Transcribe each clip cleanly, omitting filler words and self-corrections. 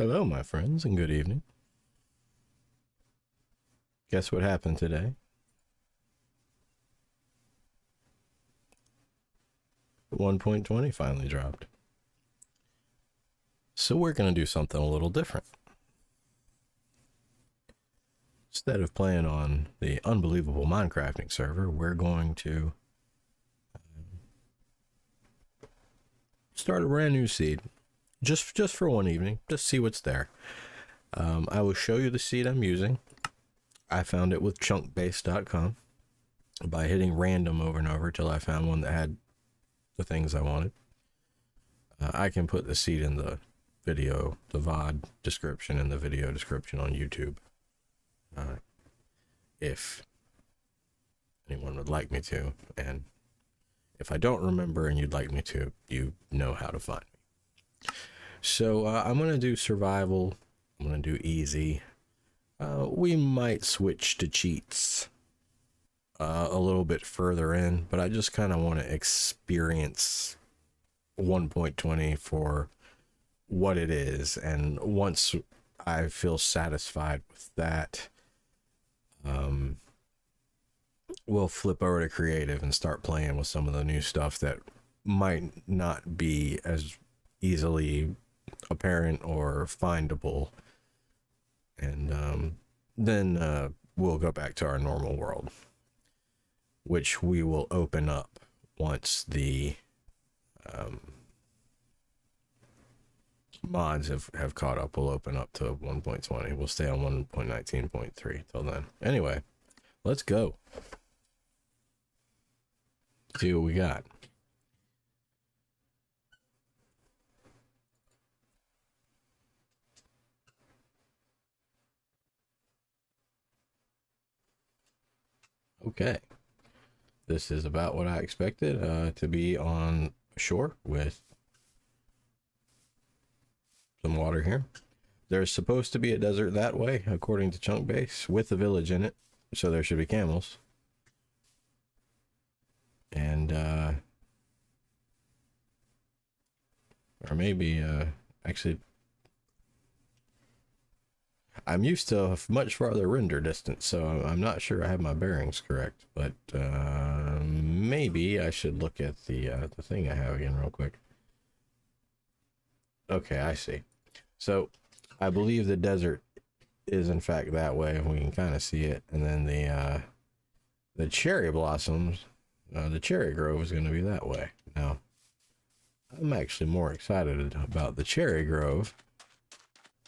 Hello, my friends, and good evening. Guess what happened today? 1.20 finally dropped. So we're going to do something a little different. Instead of playing on the unbelievable Minecrafting server, we're going to start a brand new seed. Just for one evening, just see what's there. I will show you the seed I'm using. I found it with chunkbase.com by hitting random over and over till I found one that had the things I wanted. I can put the seed in the video, the VOD description and the video description on YouTube. If anyone would like me to, and if I don't remember and you'd like me to, you know how to find me. So I'm going to do survival. I'm going to do easy. We might switch to cheats a little bit further in, but I just kind of want to experience 1.20 for what it is. And once I feel satisfied with that, we'll flip over to creative and start playing with some of the new stuff that might not be as easily apparent or findable. And then we'll go back to our normal world, which we will open up once the mods have caught up. We'll open up to 1.20. We'll stay on 1.19.3 till then. Anyway, let's go. See what we got. Okay. This is about what I expected to be on shore with some water here. There's supposed to be a desert that way, according to Chunk Base, with a village in it. So there should be camels. And, or maybe, actually, I'm used to a much farther render distance, so I'm not sure I have my bearings correct, but maybe I should look at the thing I have again real quick. Okay, I see. So I believe the desert is in fact that way, and we can kind of see it. And then the cherry blossoms, the cherry grove is going to be that way. Now, I'm actually more excited about the cherry grove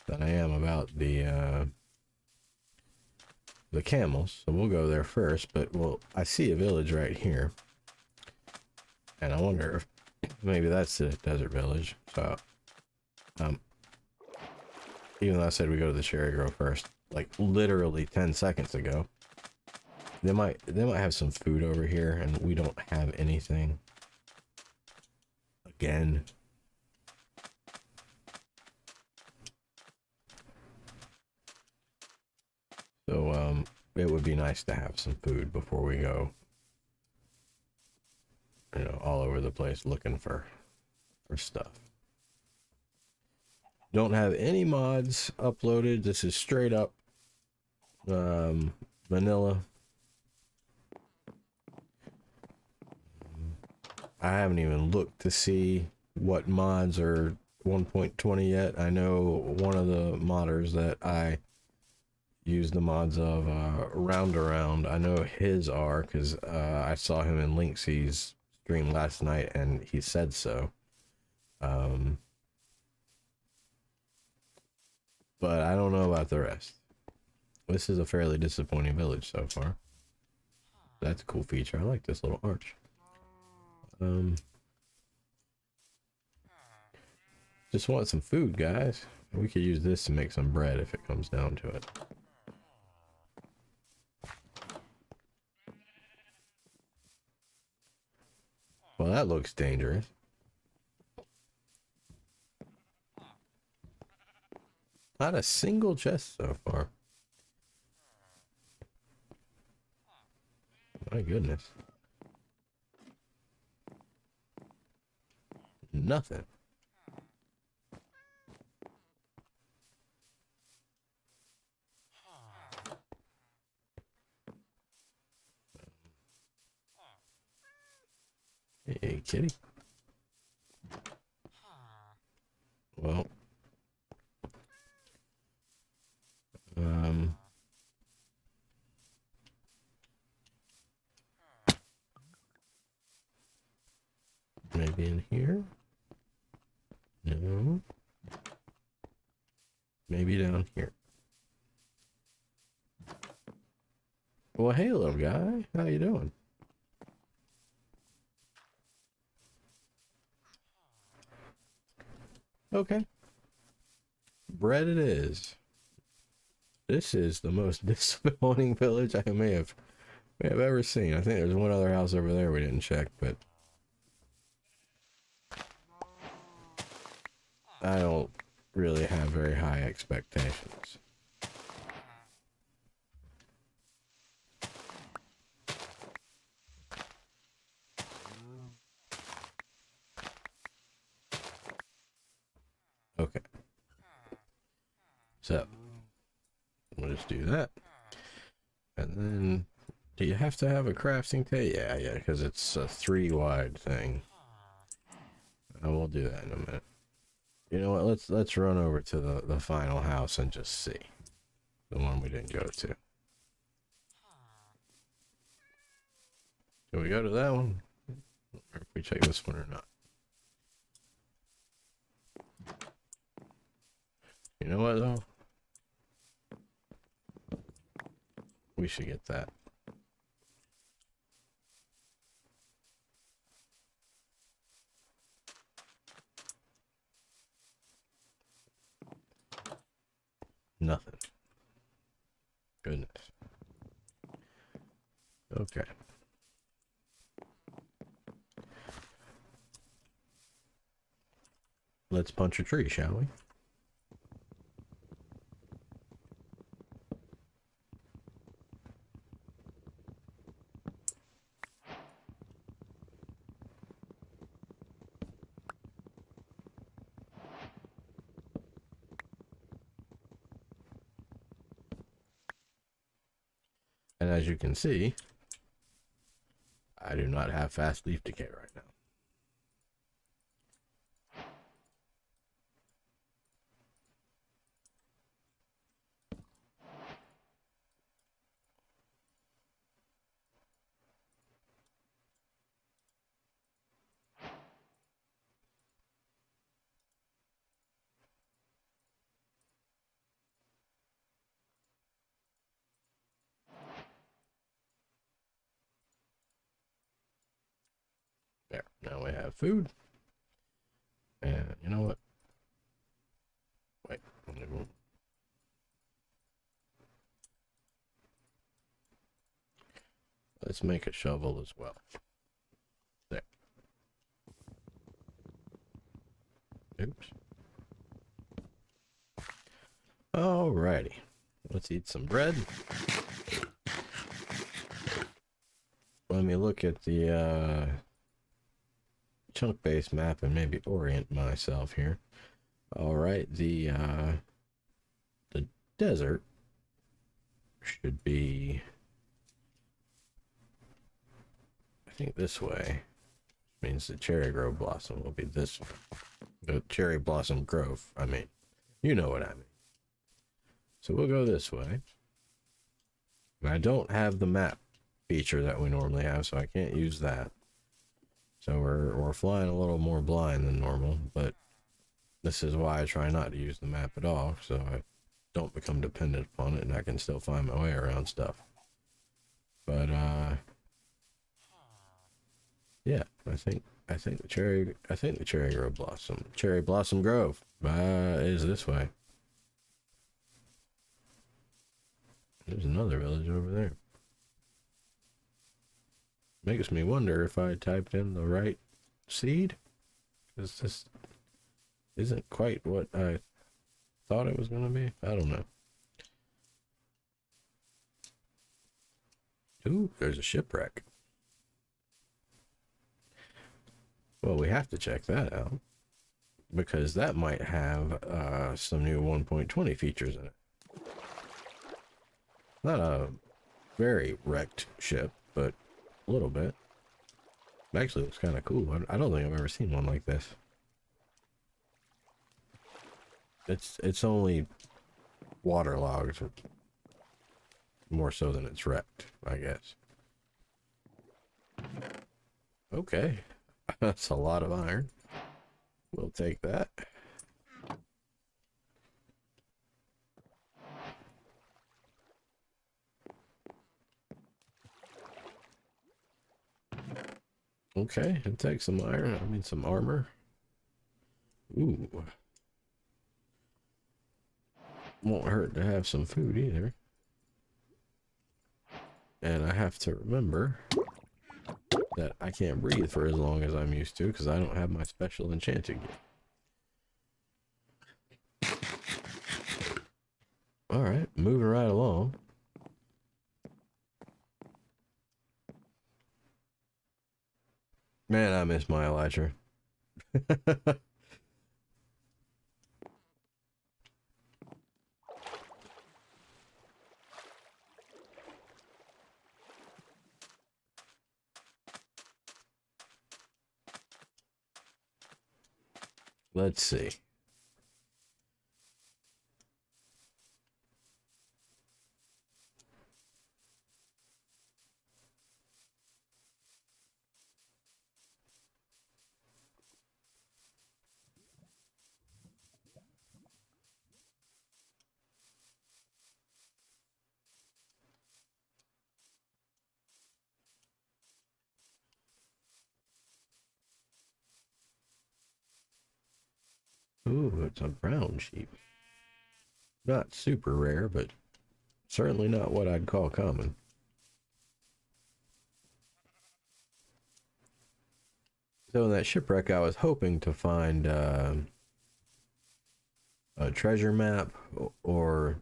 than I am about the camels. So we'll go there first, but I see a village right here, and I wonder if maybe that's the desert village. So even though I said we go to the cherry grove first, like literally 10 seconds ago, they might have some food over here, and we don't have anything. Again. So it would be nice to have some food before we go, you know, all over the place looking for stuff. Don't have any mods uploaded. This is straight up vanilla. I haven't even looked to see what mods are 1.20 yet. I know one of the modders that I use the mods of, Round Around. I know his are because I saw him in Linksy's stream last night and he said so. But I don't know about the rest. This is a fairly disappointing village so far. That's a cool feature. I like this little arch. Just want some food, guys. We could use this to make some bread if it comes down to it. Well, that looks dangerous. Not a single chest so far. My goodness. Nothing. Hey, kitty. Well, um, maybe in here? No. Maybe down here. Well, hey, little guy. How you doing? Okay. Bread it is. This is the most disappointing village I may have ever seen. I think there's one other house over there we didn't check, but I don't really have very high expectations. Okay. So, we'll just do that. And then, do you have to have a crafting table? Yeah, because it's a 3-wide thing. I will do that in a minute. You know what? Let's run over to the final house and just see. The one we didn't go to. Can we go to that one? Or if we check this one or not? You know what, though? We should get that. Nothing. Goodness. Okay. Let's punch a tree, shall we? And as you can see, I do not have fast leaf decay right now. There, now we have food. And you know what? Wait, let's make a shovel as well. There. Oops. Alrighty. Let's eat some bread. Let me look at the chunk-based map and maybe orient myself here. Alright, the desert should be, I think, this way. Which means the cherry grove blossom will be this way. The cherry blossom grove, I mean. You know what I mean. So we'll go this way. I don't have the map feature that we normally have, so I can't use that. So we're flying a little more blind than normal, but this is why I try not to use the map at all, so I don't become dependent upon it and I can still find my way around stuff. But yeah, I think the cherry blossom grove is this way. There's another village over there. Makes me wonder if I typed in the right seed, because this isn't quite what I thought it was going to be. I don't know. Ooh, there's a shipwreck. Well, we have to check that out, because that might have some new 1.20 features in it. Not a very wrecked ship, but a little bit. Actually, looks kind of cool. I don't think I've ever seen one like this. It's only waterlogged, more so than it's wrecked, I guess. Okay, that's a lot of iron. We'll take that. Okay, and take some iron. I mean, some armor. Ooh. Won't hurt to have some food either. And I have to remember that I can't breathe for as long as I'm used to because I don't have my special enchanting yet. Alright, moving right along. Man, I miss my Elytra. Let's see. Ooh, it's a brown sheep. Not super rare, but certainly not what I'd call common. So in that shipwreck, I was hoping to find a treasure map, or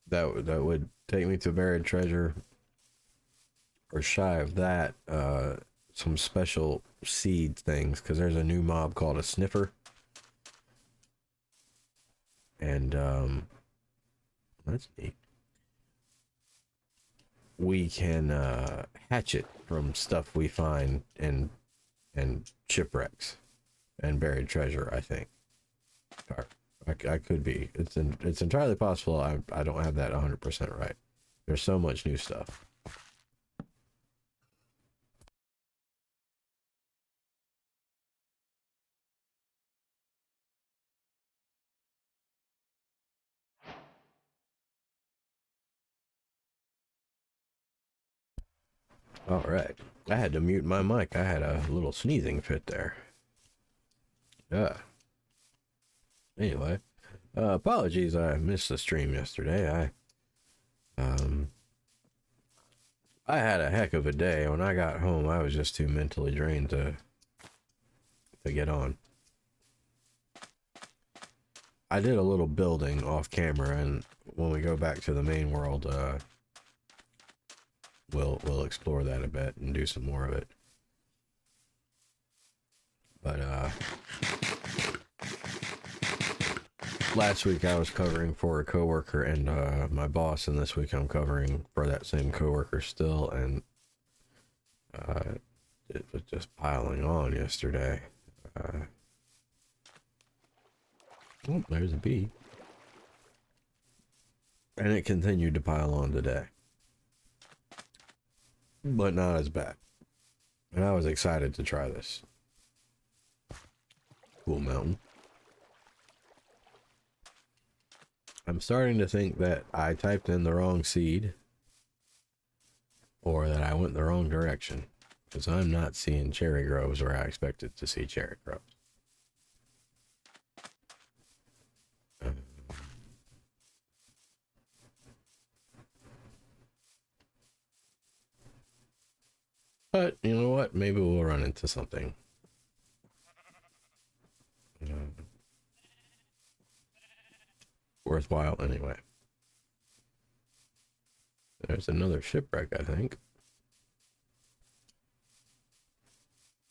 that would take me to buried treasure, or shy of that, some special seed things, because there's a new mob called a sniffer, and that's neat. We can hatch it from stuff we find in shipwrecks and buried treasure, I think. I could be. It's entirely possible. I don't have that 100% right. There's so much new stuff. All right. I had to mute my mic. I had a little sneezing fit there. Yeah. Anyway, apologies. I missed the stream yesterday. I had a heck of a day. When I got home, I was just too mentally drained to get on. I did a little building off camera, and when we go back to the main world, we'll explore that a bit and do some more of it. But last week I was covering for a coworker and my boss, and this week I'm covering for that same coworker still, and it was just piling on yesterday. Oh, there's a bee. And it continued to pile on today. But not as bad. And I was excited to try this. Cool mountain. I'm starting to think that I typed in the wrong seed, or that I went the wrong direction, because I'm not seeing cherry groves where I expected to see cherry groves. But you know what? Maybe we'll run into something. Worthwhile anyway. There's another shipwreck, I think.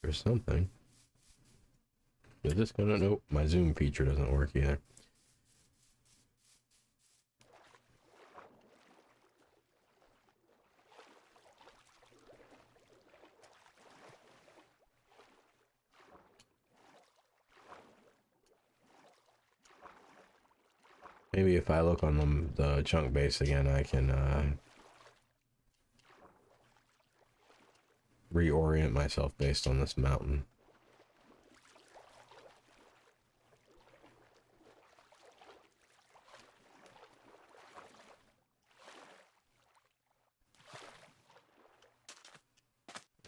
There's something. Is this gonna... Nope, my zoom feature doesn't work either. Maybe if I look on the chunk base again, I can reorient myself based on this mountain.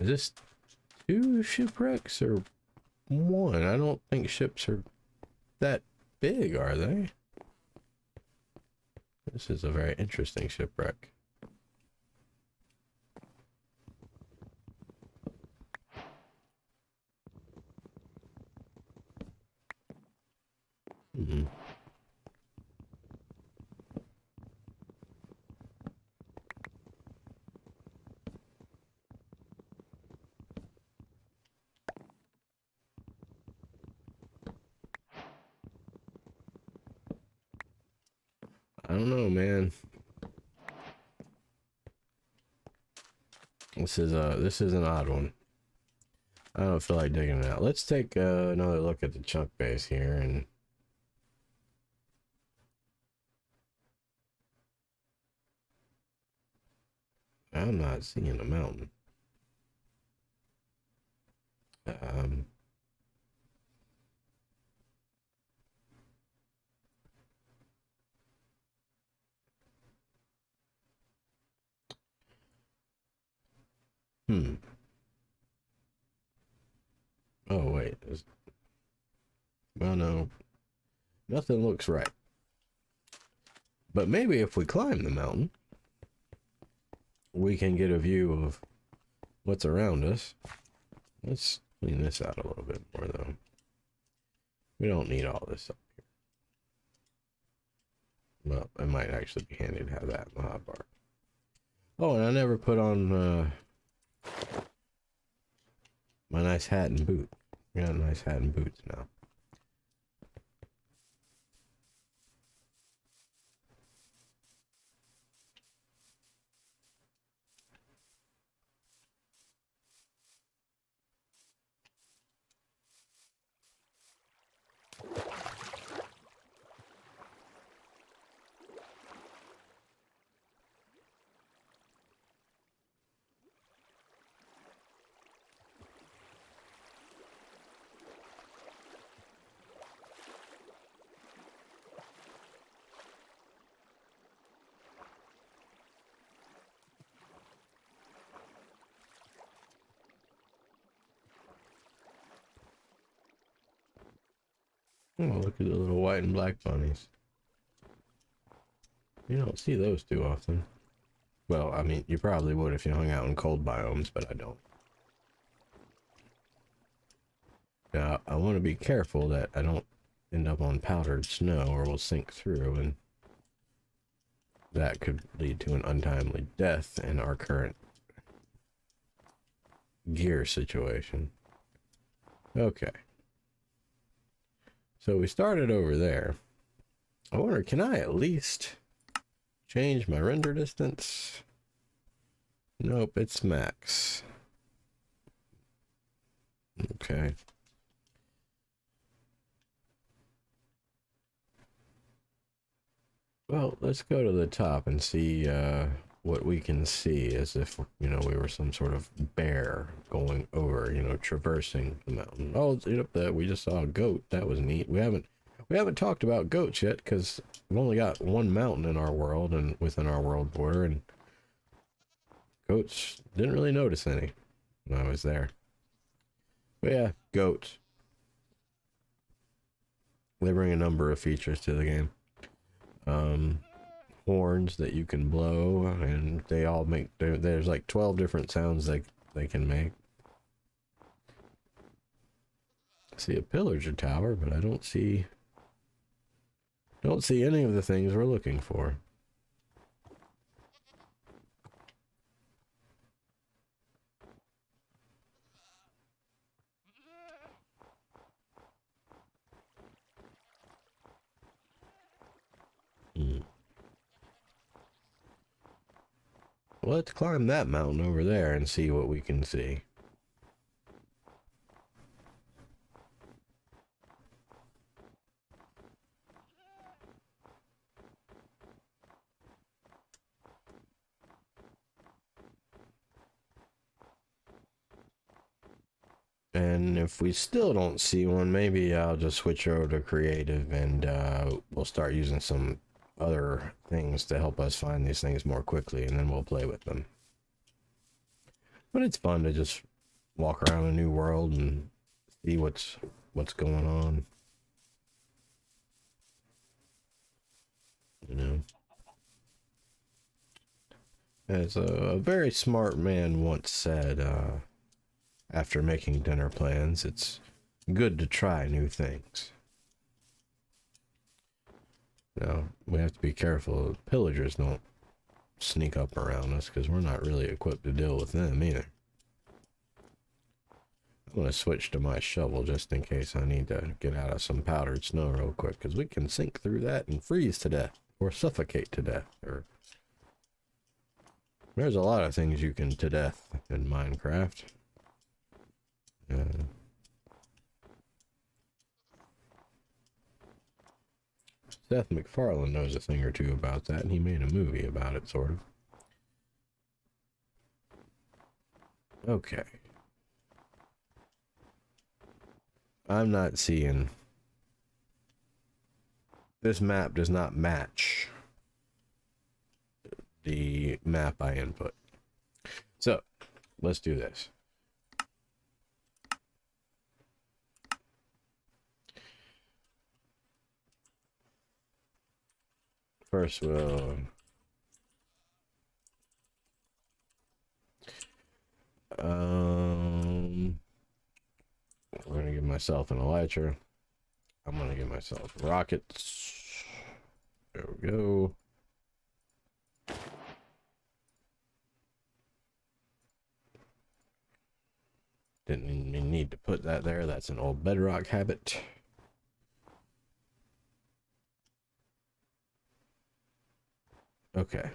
Is this 2 shipwrecks or 1? I don't think ships are that big, are they? This is a very interesting shipwreck. Hmm. I don't know, man. This is an odd one. I don't feel like digging it out. Let's take another look at the chunk base here, and I'm not seeing a mountain. Um, hmm. Oh wait. Well, no, nothing looks right. But maybe if we climb the mountain, we can get a view of what's around us. Let's clean this out a little bit more, though. We don't need all this up here. Well, it might actually be handy to have that in the hotbar. Oh, and I never put on my nice hat and boot. We got a nice hat and boots now. Oh, look at the little white and black bunnies. You don't see those too often. Well, I mean, you probably would if you hung out in cold biomes, but I don't. Now, I want to be careful that I don't end up on powdered snow or will sink through, and that could lead to an untimely death in our current gear situation. Okay. So we started over there. I wonder, can I at least change my render distance? Nope, it's max. Okay. Well, let's go to the top and see what we can see, as if, you know, we were some sort of bear going over, you know, traversing the mountain. Oh, we just saw a goat. That was neat. We haven't talked about goats yet, because we've only got one mountain in our world and within our world border, and goats, didn't really notice any when I was there. But yeah, goats. They bring a number of features to the game. Horns that you can blow, and they all make, there's like 12 different sounds they can make. I see a pillager tower, but I don't see any of the things we're looking for. Let's climb that mountain over there and see what we can see. And if we still don't see one, maybe I'll just switch over to creative and we'll start using some other things to help us find these things more quickly, and then we'll play with them. But it's fun to just walk around a new world and see what's going on. You know, as a very smart man once said, after making dinner plans, it's good to try new things. Now, we have to be careful pillagers don't sneak up around us, because we're not really equipped to deal with them either. I'm going to switch to my shovel just in case I need to get out of some powdered snow real quick, because we can sink through that and freeze to death, or suffocate to death, or... There's a lot of things you can to death in Minecraft. Seth MacFarlane knows a thing or two about that, and he made a movie about it, sort of. Okay. I'm not seeing... This map does not match the map I input. So, let's do this. First, we'll... I'm gonna give myself an elytra. I'm gonna give myself rockets. There we go. Didn't even need to put that there. That's an old bedrock habit. Okay.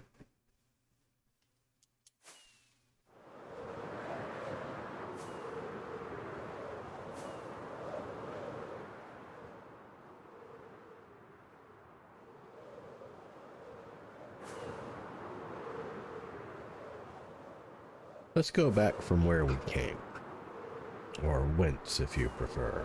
Let's go back from where we came. Or whence, if you prefer.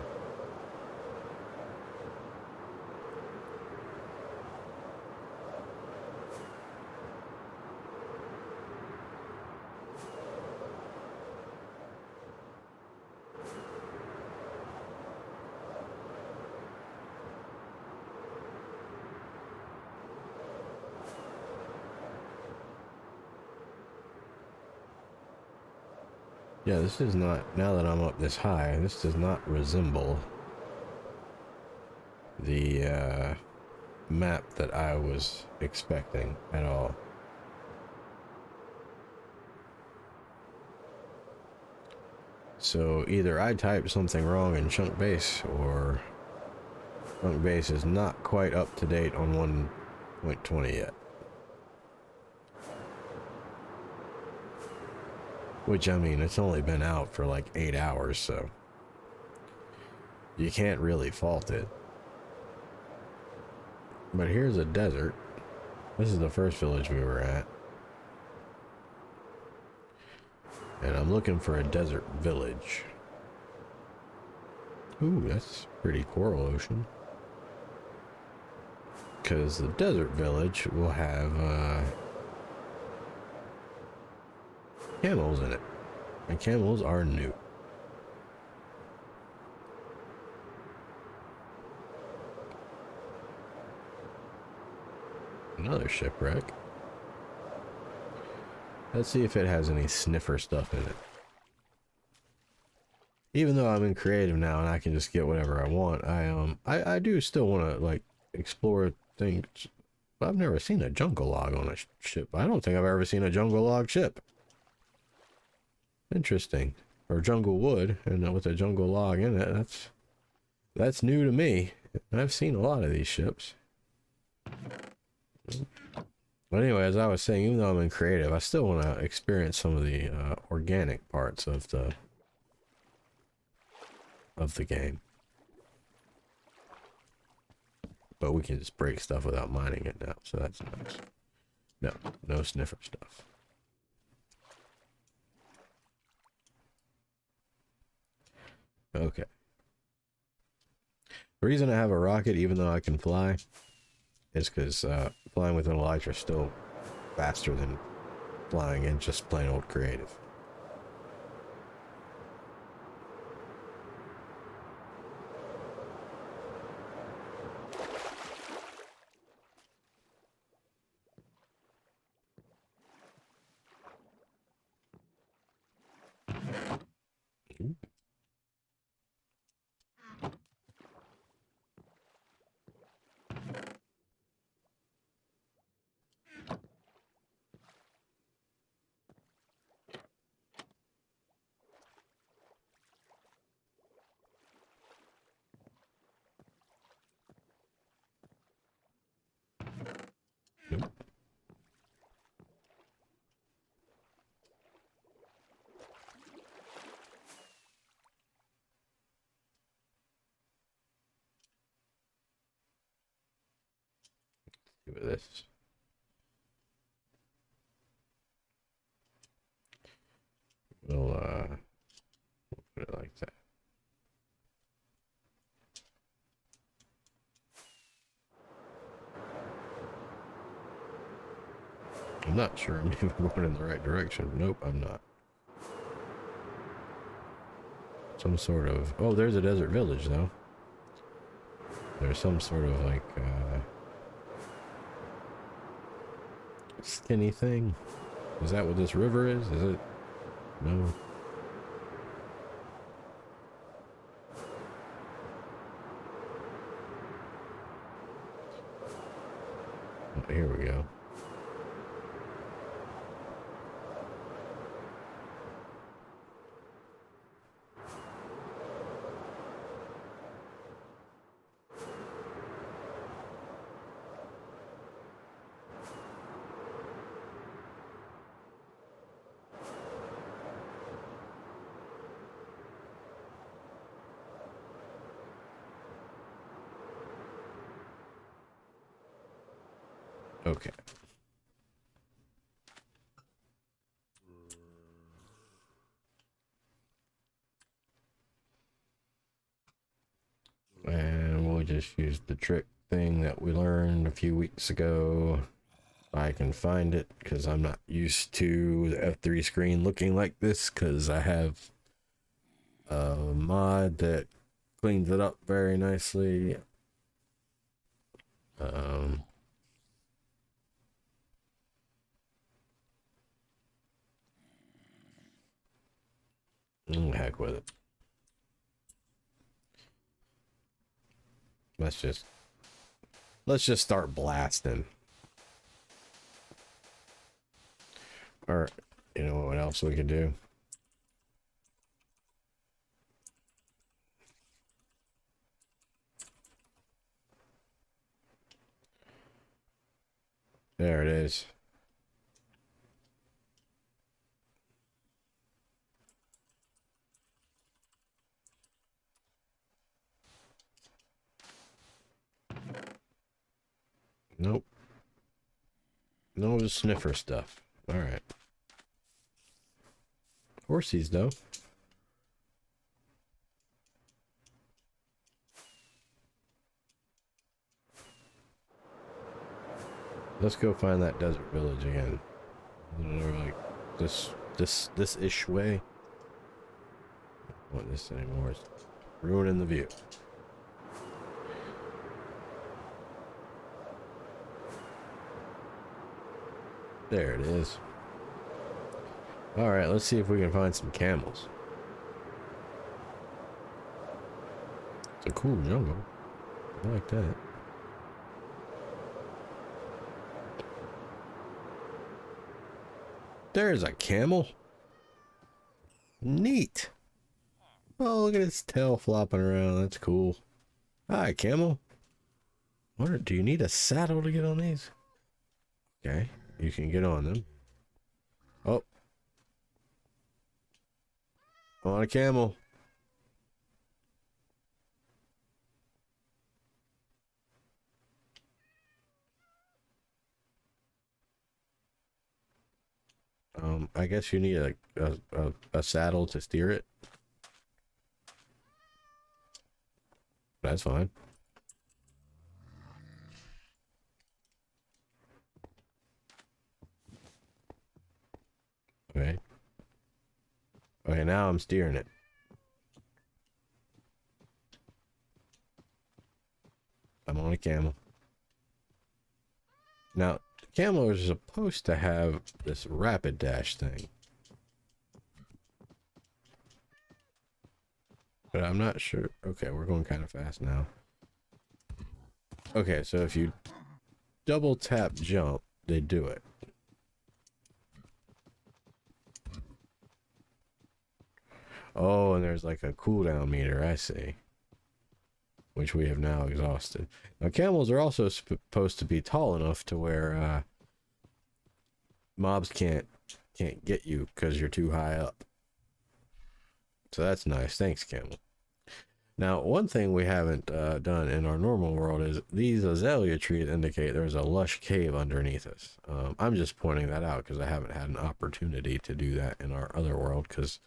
Yeah, this is not, now that I'm up this high, this does not resemble the map that I was expecting at all. So either I typed something wrong in chunk base, or chunk base is not quite up to date on 1.20 yet. Which, I mean, it's only been out for like 8 hours, so you can't really fault it. But here's a desert. This is the first village we were at. And I'm looking for a desert village. Ooh, that's pretty coral ocean. Because the desert village will have camels in it. And camels are new. Another shipwreck. Let's see if it has any sniffer stuff in it. Even though I'm in creative now and I can just get whatever I want, I do still want to like explore things. I've never seen a jungle log on a ship. I don't think I've ever seen a jungle log ship. Interesting. Or jungle wood, and with a jungle log in it. That's new to me. I've seen a lot of these ships. But anyway, as I was saying, even though I'm in creative, I still want to experience some of the organic parts of the game. But we can just break stuff without mining it now, so that's nice. No sniffer stuff. Okay. The reason I have a rocket, even though I can fly, is because flying with an elytra is still faster than flying in just plain old creative. Nope. Do this. We'll put it like that. I'm not sure I'm even going in the right direction. Nope, I'm not. Some sort of... Oh, there's a desert village, though. There's some sort of, like, skinny thing. Is that what this river is? Is it? No. Oh, here we go. Okay. And we'll just use the trick thing that we learned a few weeks ago. I can find it because I'm not used to the F3 screen looking like this because I have a mod that cleans it up very nicely. Heck with it. Let's just start blasting. Or, you know what else we could do? There it is. Nope. No sniffer stuff. Alright. Horsies, though. Let's go find that desert village again. Like this ish way. I don't want this anymore. It's ruining the view. There it is. Alright, let's see if we can find some camels. It's a cool jungle. I like that. There's a camel. Neat. Oh, look at its tail flopping around. That's cool. Hi, camel. What? Do you need a saddle to get on these? Okay, you can get on them. Oh. On a camel. I guess you need a saddle to steer it. That's fine. Okay. Okay, now I'm steering it. I'm on a camel. Now, the camel is supposed to have this rapid dash thing. But I'm not sure. Okay, we're going kind of fast now. Okay, so if you double tap jump, they do it. Oh, and there's like a cooldown meter, I see. Which we have now exhausted. Now, camels are also supposed to be tall enough to where mobs can't get you because you're too high up. So that's nice. Thanks, camel. Now, one thing we haven't done in our normal world is these azalea trees indicate there's a lush cave underneath us. I'm just pointing that out because I haven't had an opportunity to do that in our other world because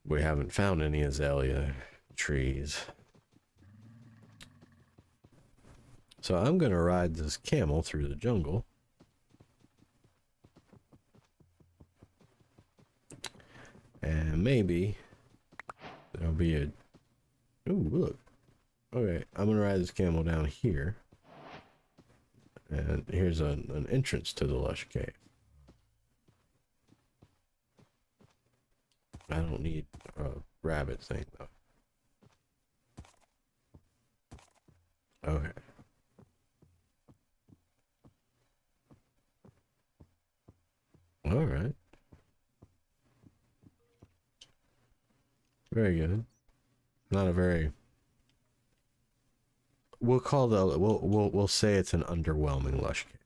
we haven't found any azalea trees. So I'm going to ride this camel through the jungle. And maybe there'll be a... Ooh, look. Okay, I'm going to ride this camel down here. And here's an entrance to the lush cave. I don't need a rabbit thing, though. Okay. All right. Very good. Not a very... We'll say it's an underwhelming lush cave.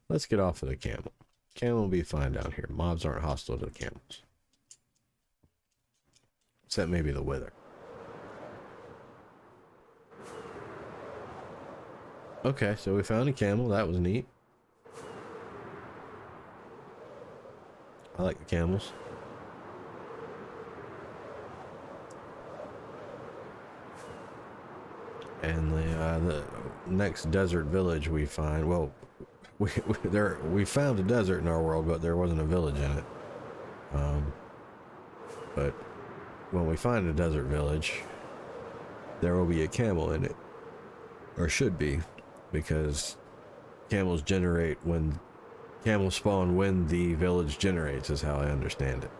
Let's get off of the camel. Camel will be fine down here. Mobs aren't hostile to the camels. Except maybe the wither. Okay, so we found a camel. That was neat. I like the camels. And the next desert village we find, well, we found a desert in our world, but there wasn't a village in it. But when we find a desert village, there will be a camel in it, or should be, because camels spawn when the village generates, is how I understand it.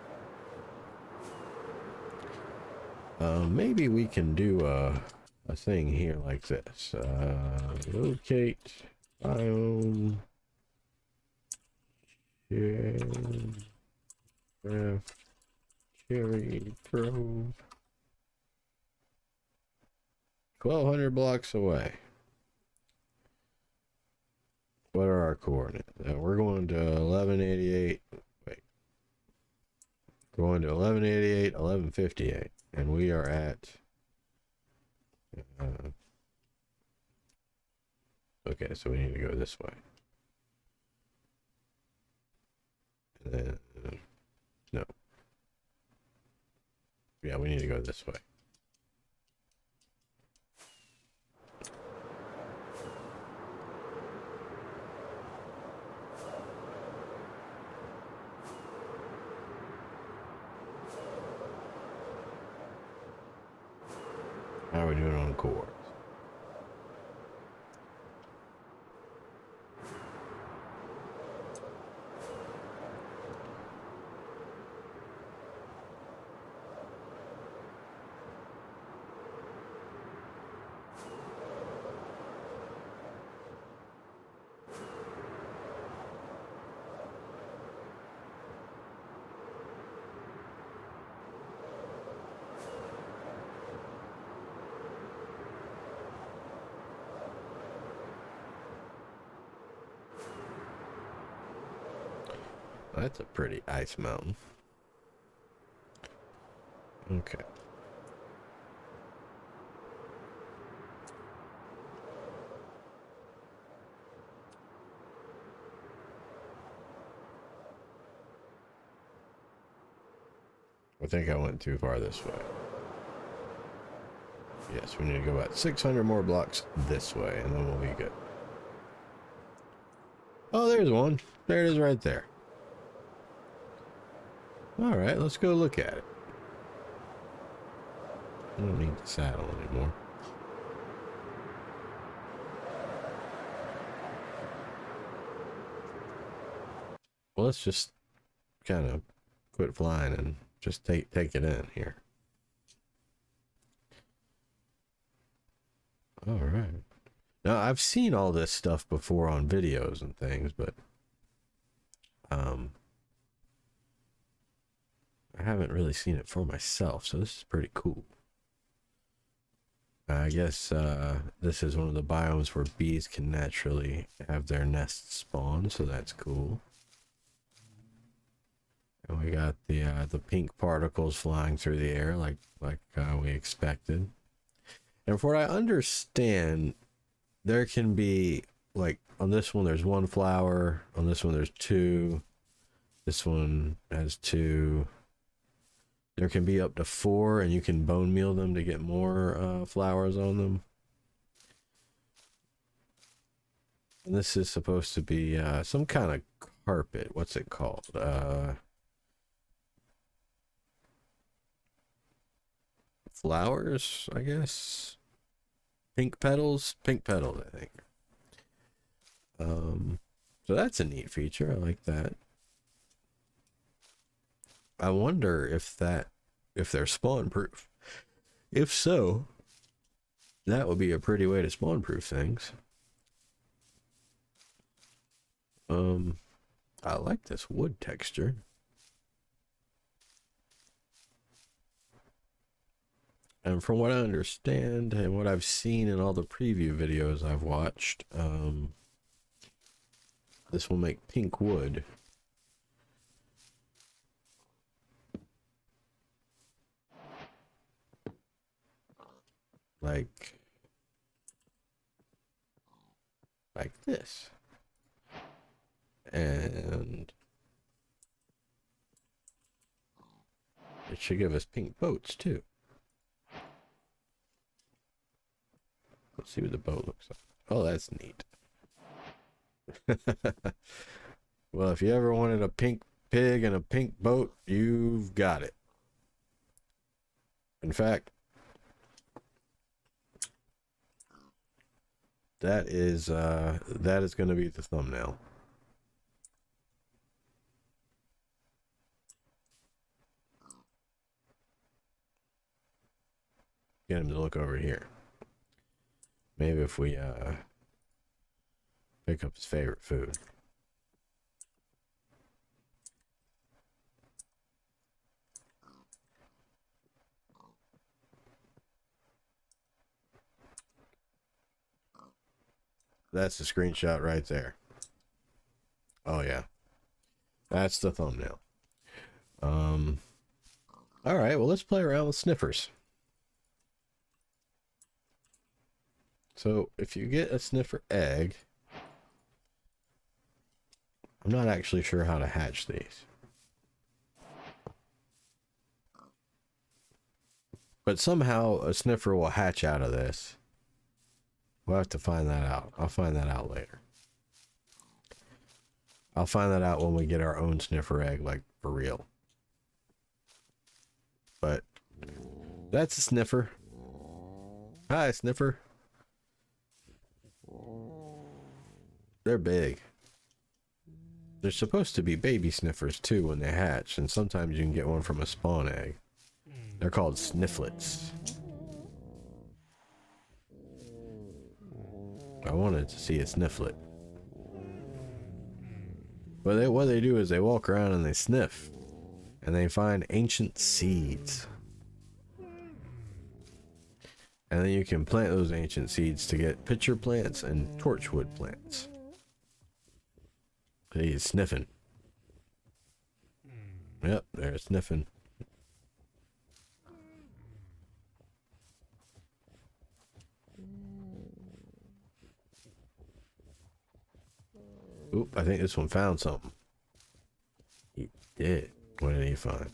Maybe we can do a thing here like this. Locate biome. Cherry Grove. 1,200 blocks away. What are our coordinates? We're going to 1188. Wait. Going to 1188, 1158. And we are at... okay, so we need to go this way. And then... no. Yeah, we need to go this way. How are we doing on course? That's a pretty ice mountain. Okay. I think I went too far this way. Yes, we need to go about 600 more blocks this way, and then we'll be good. Oh, there's one. There it is right there. Alright, let's go look at it. I don't need the saddle anymore. Well, let's just kind of quit flying and just take it in here. Alright. Now, I've seen all this stuff before on videos and things, but I haven't really seen it for myself, so this is pretty cool. I guess this is one of the biomes where bees can naturally have their nests spawn, so that's cool. And we got the pink particles flying through the air like we expected. And from what I understand, there can be, like, on this one there's one flower, on this one there's two, this one has two. There can be up to 4, and you can bone meal them to get more flowers on them. And this is supposed to be some kind of carpet. What's it called? Flowers, I guess. Pink petals? Pink petals, I think. So that's a neat feature. I like that. I wonder if they're spawn proof. If so, that would be a pretty way to spawn proof things. I like this wood texture. And from what I understand and what I've seen in all the preview videos I've watched, this will make pink wood. Like this. And it should give us pink boats too. Let's see what the boat looks like. Oh, that's neat. Well, if you ever wanted a pink pig and a pink boat, you've got it. In fact, that is going to be the thumbnail. Get him to look over here. Maybe if we pick up his favorite food. That's the screenshot right there. Oh yeah. That's the thumbnail. All right, well, let's play around with sniffers. So if you get a sniffer egg, I'm not actually sure how to hatch these. But somehow a sniffer will hatch out of this. We'll have to find that out. I'll find that out later. I'll find that out when we get our own sniffer egg, like, for real. But that's a sniffer. Hi, sniffer. They're big. They're supposed to be baby sniffers too when they hatch, and sometimes you can get one from a spawn egg. They're called snifflets. I wanted to see a snifflet. But what they do is they walk around and they sniff, and they find ancient seeds. And then you can plant those ancient seeds to get pitcher plants and torchwood plants. He's sniffing. Yep, they're sniffing. Oop, I think this one found something. He did. What did he find?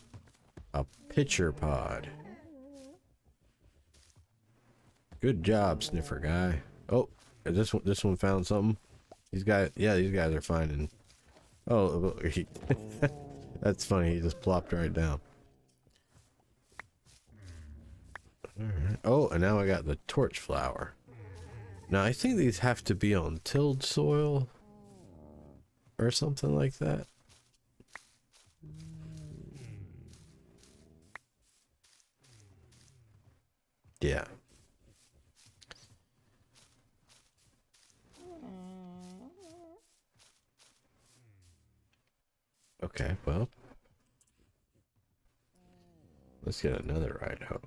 A pitcher pod. Good job, sniffer guy. Oh, this one found something. These guys are finding. Oh, that's funny. He just plopped right down. All right. Oh, and now I got the torch flower. Now I think these have to be on tilled soil or something like that. Yeah. Okay, well, let's get another ride home.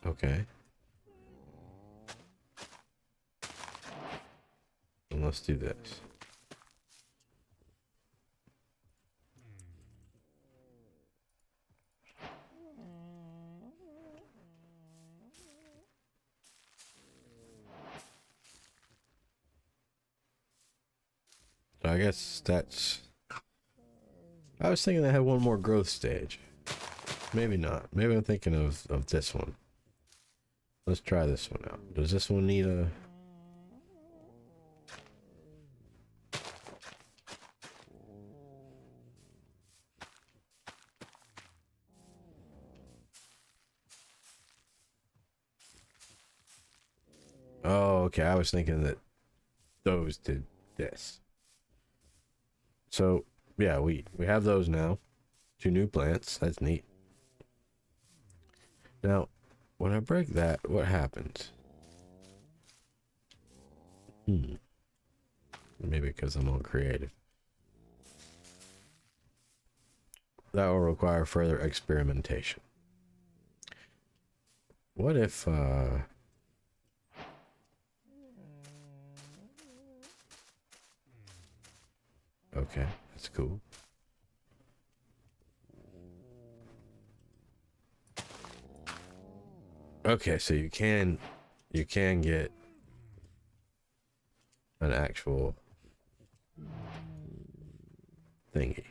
Okay. And let's do this. So I guess that's... I was thinking they had one more growth stage. Maybe not. Maybe I'm thinking of this one. Let's try this one out. Does this one need a... Oh, okay. I was thinking that those did this. So, yeah, we have those now. 2 new plants. That's neat. Now, when I break that, what happens? Maybe because I'm on creative. That will require further experimentation. What if, okay, that's cool. Okay, so you can get an actual thingy.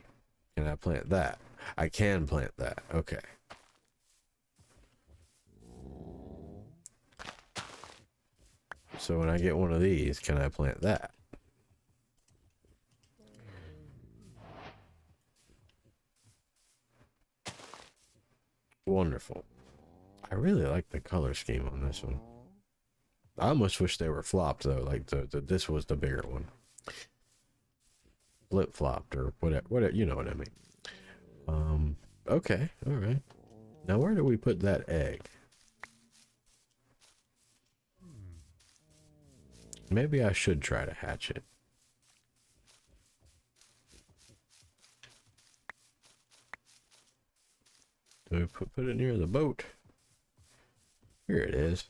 Can I plant that? I can plant that. Okay. So when I get one of these, can I plant that? Wonderful. I really like the color scheme on this one. I almost wish they were flopped though. Like this was the bigger one. Flip flopped or whatever. You know what I mean. Okay. All right. Now where do we put that egg? Maybe I should try to hatch it. Do we put it near the boat? Here it is.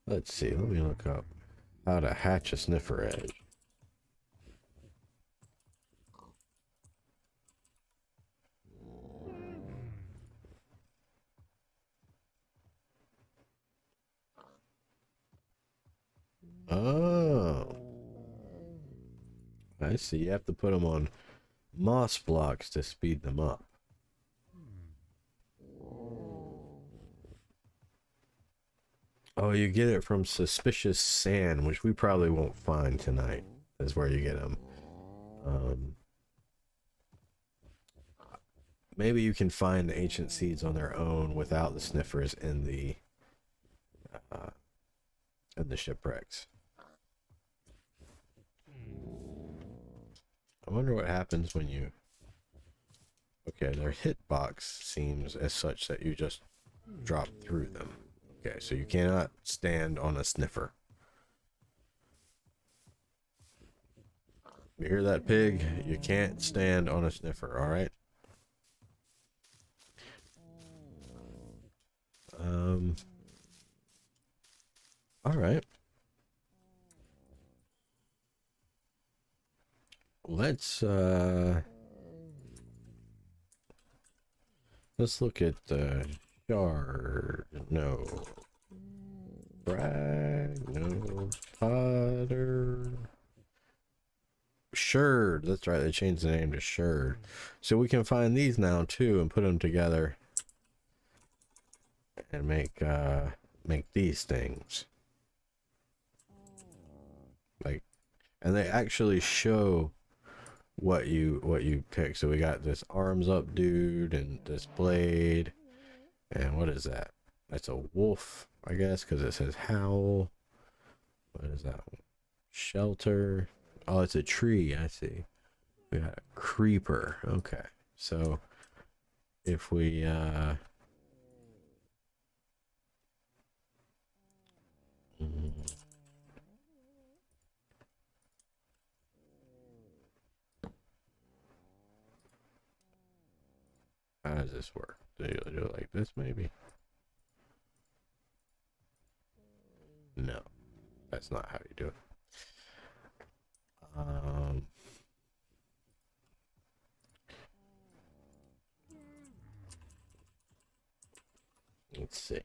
Let's see. Let me look up how to hatch a sniffer egg. Oh, I see. You have to put them on moss blocks to speed them up. Oh, you get it from suspicious sand, which we probably won't find tonight. Is where you get them. Maybe you can find the ancient seeds on their own without the sniffers in the shipwrecks. I wonder what happens when you... Okay, their hitbox seems as such that you just drop through them. Okay, so you cannot stand on a sniffer. You hear that, pig? You can't stand on a sniffer, alright? Alright. Let's look at the shard. No. Brag. No. Potter. Sherd. That's right. They changed the name to Sherd. So we can find these now too and put them together and make these things. Like, and they actually show what you pick. So we got this arms up dude and this blade. And what is that? That's a wolf, I guess, because it says howl. What is that one? Shelter. Oh, it's a tree. I see. We got a creeper. Okay. So if we how does this work? Do you do it like this maybe? No. That's not how you do it. Let's see.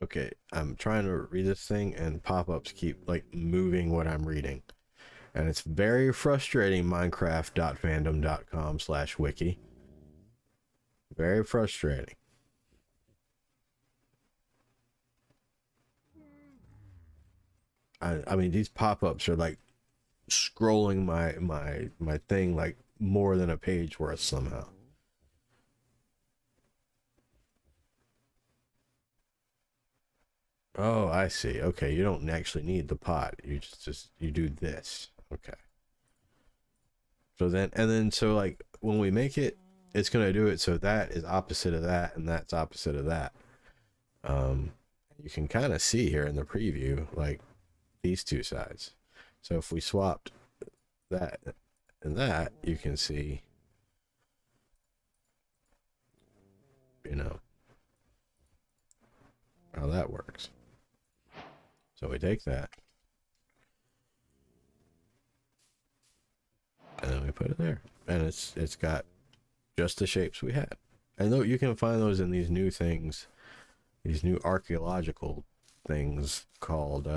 Okay, I'm trying to read this thing and pop-ups keep like moving what I'm reading. And it's very frustrating, minecraft.fandom.com/wiki. Very frustrating. I mean these pop-ups are like scrolling my thing like more than a page worth somehow. Oh, I see. Okay, you don't actually need the pot. You just you do this. Okay. So then so like when we make it, it's gonna do it so that is opposite of that and that's opposite of that. Um, you can kind of see here in the preview like these two sides. So if we swapped that and that, you can see, you know, how that works. So we take that and then we put it there, and it's got just the shapes we had. And though you can find those in these new things, these new archaeological things called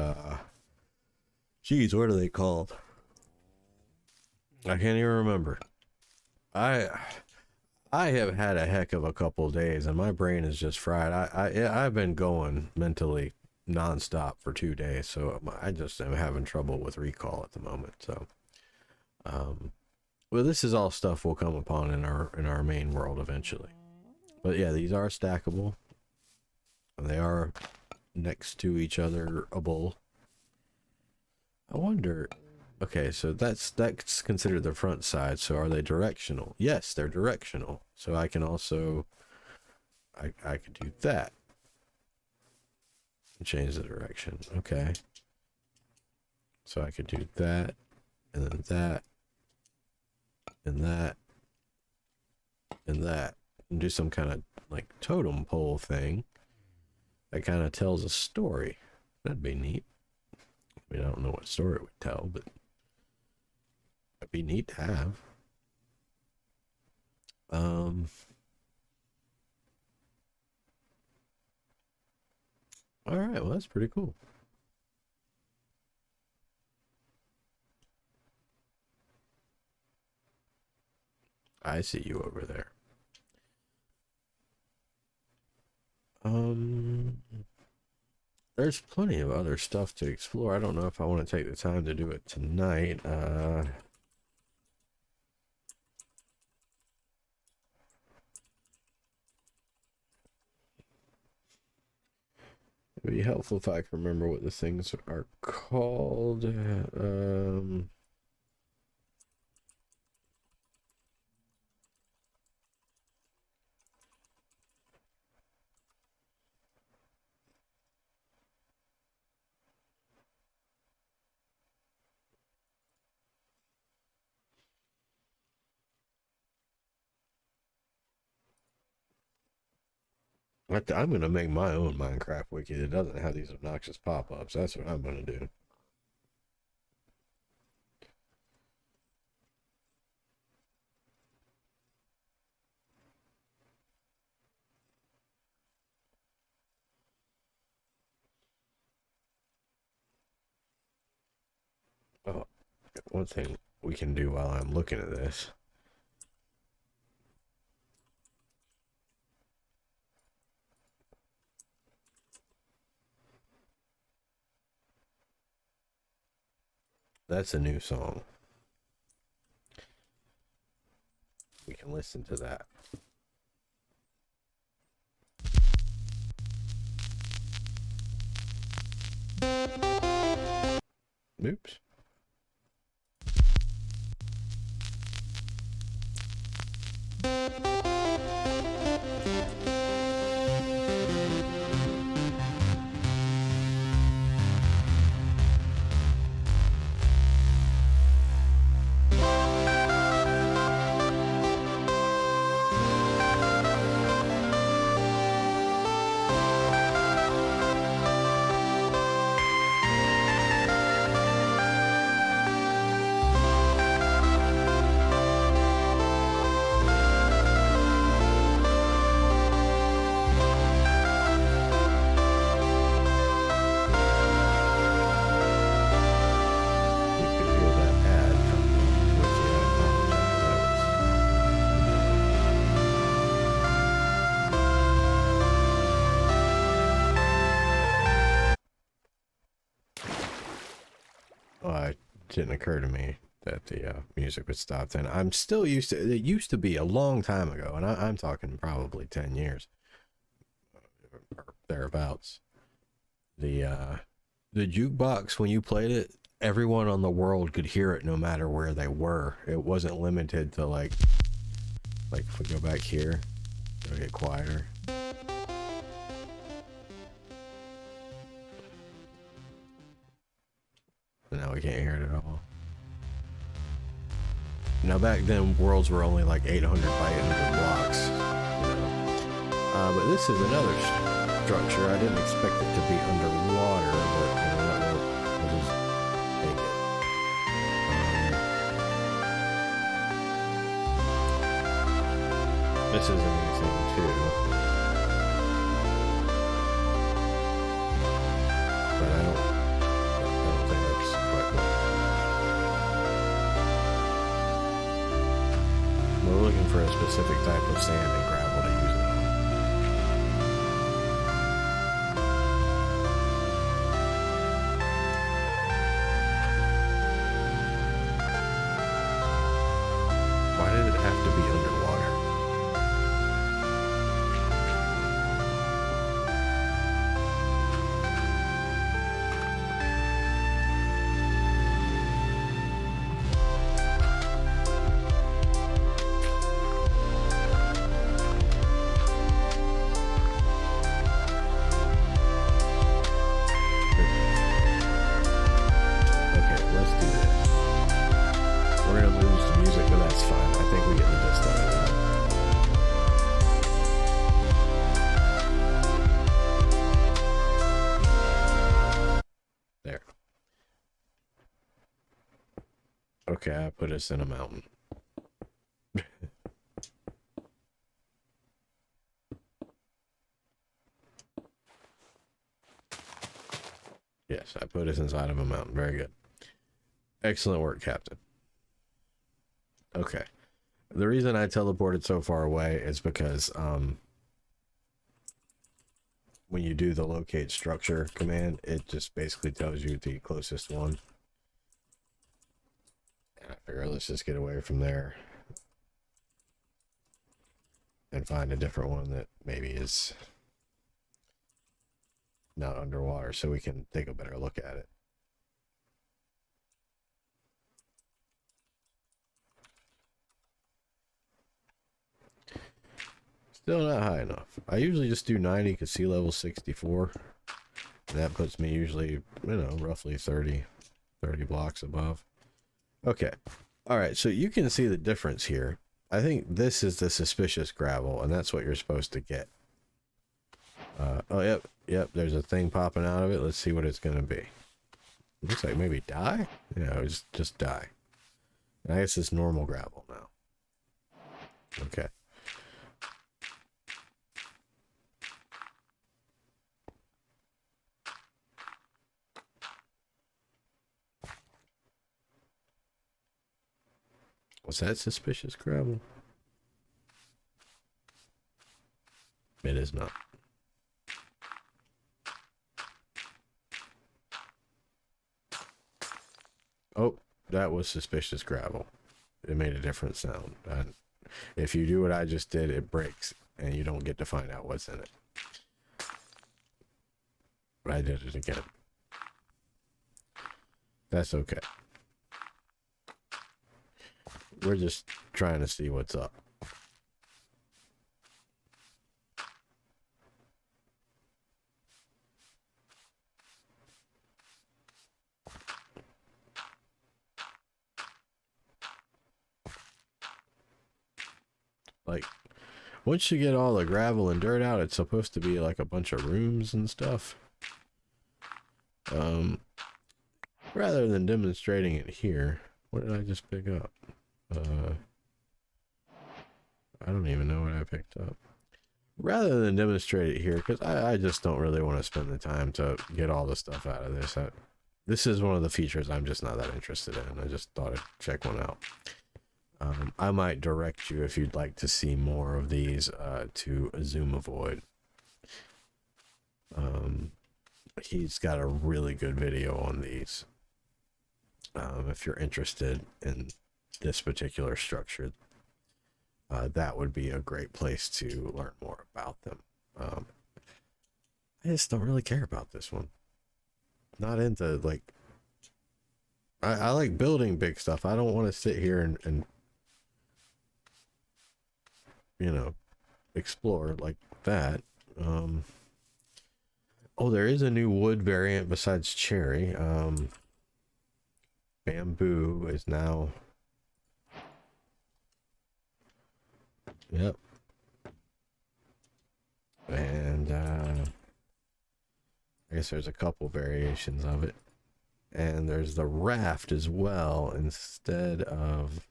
geez, what are they called? I can't even remember. I I have had a heck of a couple days and my brain is just fried. I've been going mentally nonstop for 2 days, so I just am having trouble with recall at the moment. So well, this is all stuff we'll come upon in our main world eventually. But yeah, these are stackable. And they are next to each other able. I wonder. Okay, so that's considered the front side. So are they directional? Yes, they're directional. So I can also I could do that and change the direction. Okay. So I could do that and then that and that and that and do some kind of like totem pole thing that kind of tells a story. That'd be neat. I mean, I don't know what story it would tell, but it'd be neat to have. All right, well, that's pretty cool. I see you over there. There's plenty of other stuff to explore. I don't know if I want to take the time to do it tonight. It'd be helpful if I can remember what the things are called. I'm gonna make my own Minecraft wiki that doesn't have these obnoxious pop-ups. That's what I'm gonna do. Oh, one thing we can do while I'm looking at this. That's a new song. We can listen to that. Oops. Didn't occur to me that the music would stop then. I'm still used to it. Used to be a long time ago, and I'm talking probably 10 years or thereabouts. The jukebox, when you played it, everyone on the world could hear it no matter where they were. It wasn't limited to like if we go back here, it'll get quieter. Now we can't hear it at all. Now back then, worlds were only like 800 by 800 blocks, you know. But this is another structure. I didn't expect it to be underwater, but you know what? We'll just take it. This is a new thing too. But I don't think that's quite right. We're looking for a specific type of sand and gravel to use it on. Why did it have to be underwater? Okay, I put us in a mountain. Yes, I put us inside of a mountain. Very good. Excellent work, Captain. Okay. The reason I teleported so far away is because when you do the locate structure command, it just basically tells you the closest one. And I figure let's just get away from there and find a different one that maybe is not underwater so we can take a better look at it. Still not high enough. I usually just do 90 because sea level 64. And that puts me usually, you know, roughly 30 blocks above. Okay. All right. So you can see the difference here. I think this is the suspicious gravel, and that's what you're supposed to get. Oh, yep, there's a thing popping out of it. Let's see what it's gonna be. Looks like maybe die? Yeah, it's just die. I guess it's normal gravel now. Okay. Was that suspicious gravel? It is not. Oh, that was suspicious gravel. It made a different sound. If you do what I just did, it breaks and you don't get to find out what's in it. But I did it again. That's okay. We're just trying to see what's up. Like, once you get all the gravel and dirt out, it's supposed to be like a bunch of rooms and stuff. Rather than demonstrating it here, what did I just pick up? I don't even know what I picked up. Rather than demonstrate it here, because I just don't really want to spend the time to get all the stuff out of this. This is one of the features I'm just not that interested in. I just thought I'd check one out. I might direct you if you'd like to see more of these to Azumavoid. He's got a really good video on these. If you're interested in this particular structure, that would be a great place to learn more about them. I just don't really care about this one. Not into, like, I like building big stuff. I don't want to sit here and you know, explore like that. Oh, there is a new wood variant besides cherry. Bamboo is now. Yep. And I guess there's a couple variations of it. And there's the raft as well instead of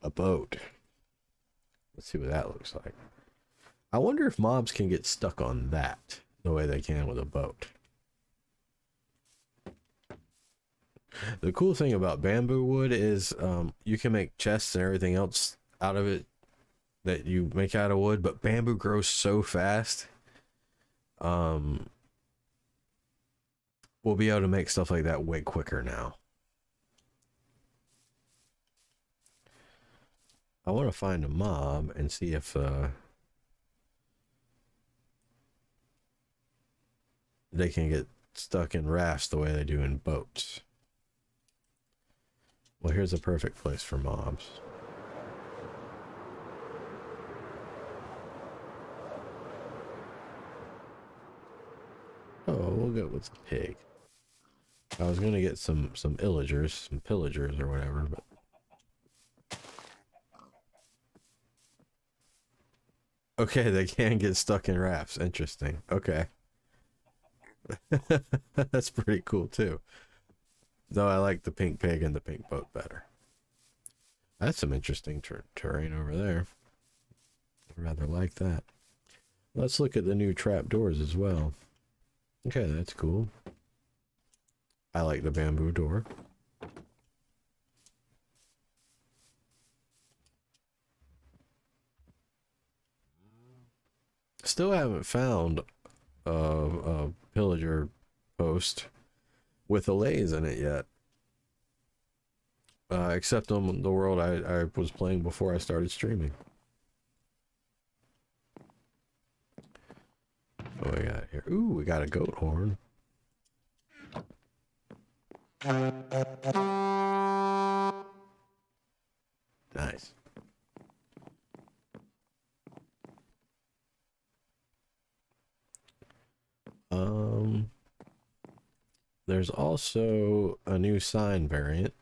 a boat. Let's see what that looks like. I wonder if mobs can get stuck on that the way they can with a boat. The cool thing about bamboo wood is you can make chests and everything else out of it that you make out of wood, but bamboo grows so fast. We'll be able to make stuff like that way quicker now. I want to find a mob and see if they can get stuck in rafts the way they do in boats. Well, here's a perfect place for mobs. Oh, we'll go with the pig. I was gonna get some illagers, some pillagers or whatever, but okay, they can get stuck in rafts. Interesting. Okay. That's pretty cool too. Though I like the pink pig and the pink boat better. That's some interesting terrain over there. I rather like that. Let's look at the new trapdoors as well. Okay, that's cool. I like the bamboo door. Still haven't found a pillager post with a lays in it yet. Except on the world I was playing before I started streaming. What we got here? Ooh, we got a goat horn. Nice. There's also a new sign variant.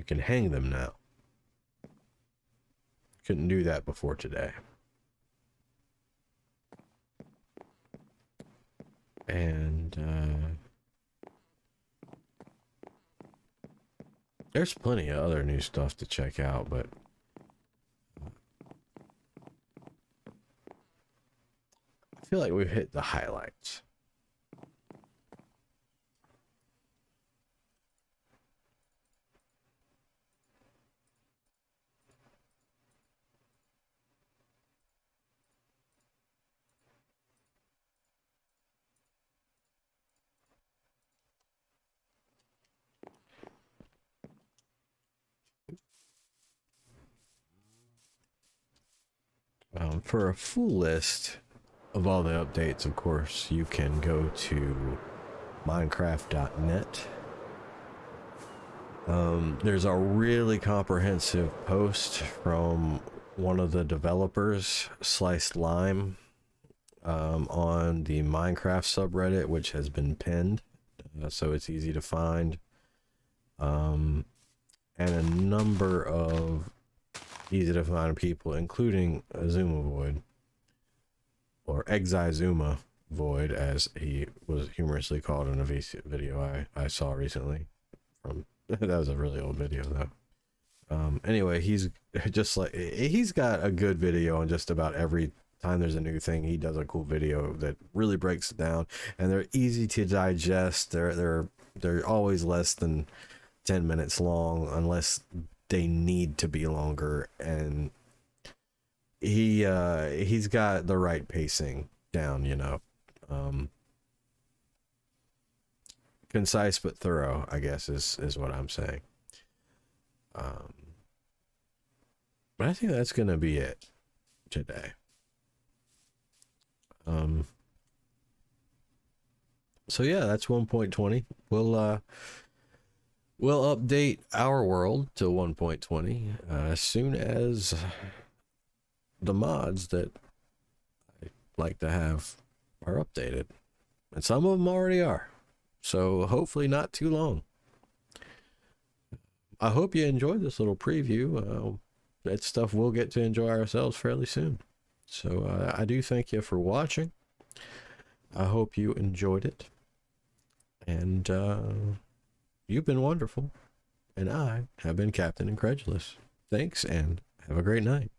You can hang them now. Couldn't do that before today. And there's plenty of other new stuff to check out, but I feel like we've hit the highlights. For a full list of all the updates, of course, you can go to Minecraft.net. There's a really comprehensive post from one of the developers, Sliced Lime, on the Minecraft subreddit, which has been pinned, so it's easy to find. And a number of easy to find people, including Azuma Void, or Exizuma Void, as he was humorously called in a video I saw recently. From that was a really old video though. Anyway, he's just like, he's got a good video on just about every time there's a new thing. He does a cool video that really breaks it down, and they're easy to digest. They're always less than 10 minutes long, unless they need to be longer, and he's got the right pacing down, you know. Concise but thorough, I guess, is what I'm saying. But I think that's gonna be it today. So yeah, that's 1.20. We'll update our world to 1.20 as soon as the mods that I like to have are updated. And some of them already are. So hopefully not too long. I hope you enjoyed this little preview. That stuff we'll get to enjoy ourselves fairly soon. So I do thank you for watching. I hope you enjoyed it. And you've been wonderful, and I have been Captain Incredulous. Thanks, and have a great night.